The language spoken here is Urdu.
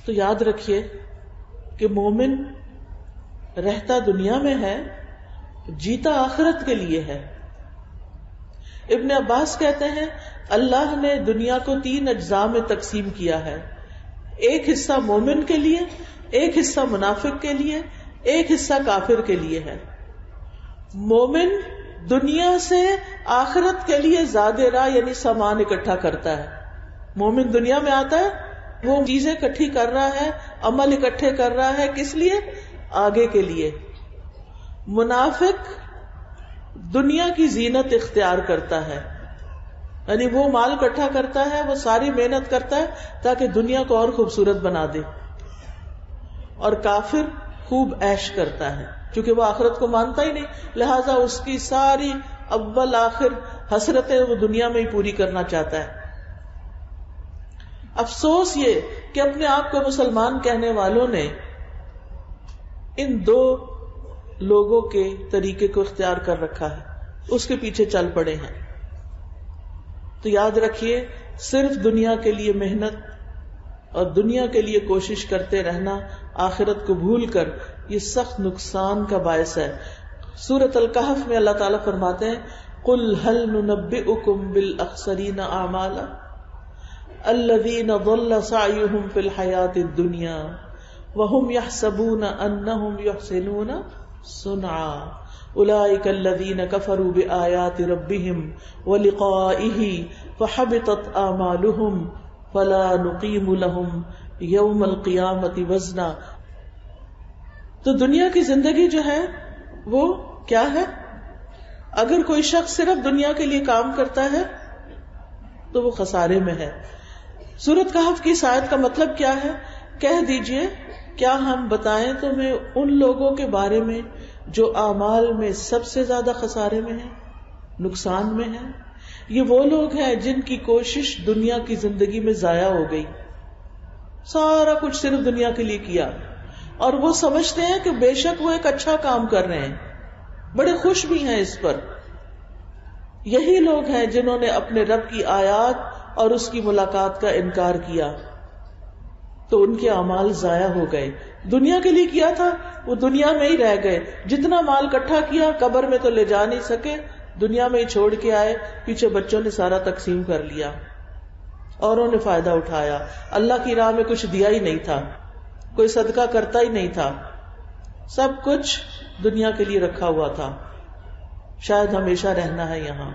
تو یاد رکھیے کہ مومن رہتا دنیا میں ہے، جیتا آخرت کے لیے ہے. ابن عباس کہتے ہیں اللہ نے دنیا کو 3 اجزاء میں تقسیم کیا ہے، ایک حصہ مومن کے لیے، ایک حصہ منافق کے لیے، ایک حصہ کافر کے لیے ہے. مومن دنیا سے آخرت کے لیے زیادہ راہ یعنی سامان اکٹھا کرتا ہے. مومن دنیا میں آتا ہے، وہ چیزیں اکٹھی کر رہا ہے، عمل اکٹھے کر رہا ہے، کس لیے؟ آگے کے لیے. منافق دنیا کی زینت اختیار کرتا ہے، یعنی وہ مال اکٹھا کرتا ہے، وہ ساری محنت کرتا ہے تاکہ دنیا کو اور خوبصورت بنا دے. اور کافر خوب عیش کرتا ہے کیونکہ وہ آخرت کو مانتا ہی نہیں، لہذا اس کی ساری اول آخر حسرتیں وہ دنیا میں ہی پوری کرنا چاہتا ہے. افسوس یہ کہ اپنے آپ کو مسلمان کہنے والوں نے ان 2 لوگوں کے طریقے کو اختیار کر رکھا ہے، اس کے پیچھے چل پڑے ہیں. تو یاد رکھیے صرف دنیا کے لیے محنت اور دنیا کے لیے کوشش کرتے رہنا آخرت کو بھول کر یہ سخت نقصان کا باعث ہے. سورۃ الکہف میں اللہ تعالیٰ فرماتے ہیں قُلْ هَلْ نُنَبِّئُكُمْ بِالْأَخْسَرِينَ أَعْمَالًا الَّذِينَ ضَلَّ سَعْيُهُمْ فِي الْحَيَاةِ الدُّنْيَا وَهُمْ يَحْسَبُونَ أَنَّهُمْ يُحْسِنُونَ صُنْعًا أُولَئِكَ الَّذِينَ كَفَرُوا بِآيَاتِ رَبِّهِمْ وَلِقَائِهِ فَحَبِطَتْ أَعْمَالُهُمْ فَلَا نُقِيمُ لَهُمْ يَوْمَ الْقِيَامَةِ وَزْنًا. تو دنیا کی زندگی جو ہے وہ کیا ہے؟ اگر کوئی شخص صرف دنیا کے لیے کام کرتا ہے تو وہ خسارے میں ہے. سورۃ کہف کی اس آیت کا مطلب کیا ہے؟ کہہ دیجئے کیا ہم بتائیں تمہیں ان لوگوں کے بارے میں جو اعمال میں سب سے زیادہ خسارے میں ہیں، نقصان میں ہیں؟ یہ وہ لوگ ہیں جن کی کوشش دنیا کی زندگی میں ضائع ہو گئی، سارا کچھ صرف دنیا کے لیے کیا، اور وہ سمجھتے ہیں کہ بے شک وہ ایک اچھا کام کر رہے ہیں، بڑے خوش بھی ہیں اس پر. یہی لوگ ہیں جنہوں نے اپنے رب کی آیات اور اس کی ملاقات کا انکار کیا تو ان کے اعمال ضائع ہو گئے. دنیا کے لیے کیا تھا وہ دنیا میں ہی رہ گئے، جتنا مال اکٹھا کیا قبر میں تو لے جا نہیں سکے، دنیا میں ہی چھوڑ کے آئے، پیچھے بچوں نے سارا تقسیم کر لیا، اوروں نے فائدہ اٹھایا، اللہ کی راہ میں کچھ دیا ہی نہیں تھا، کوئی صدقہ کرتا ہی نہیں تھا، سب کچھ دنیا کے لیے رکھا ہوا تھا، شاید ہمیشہ رہنا ہے یہاں.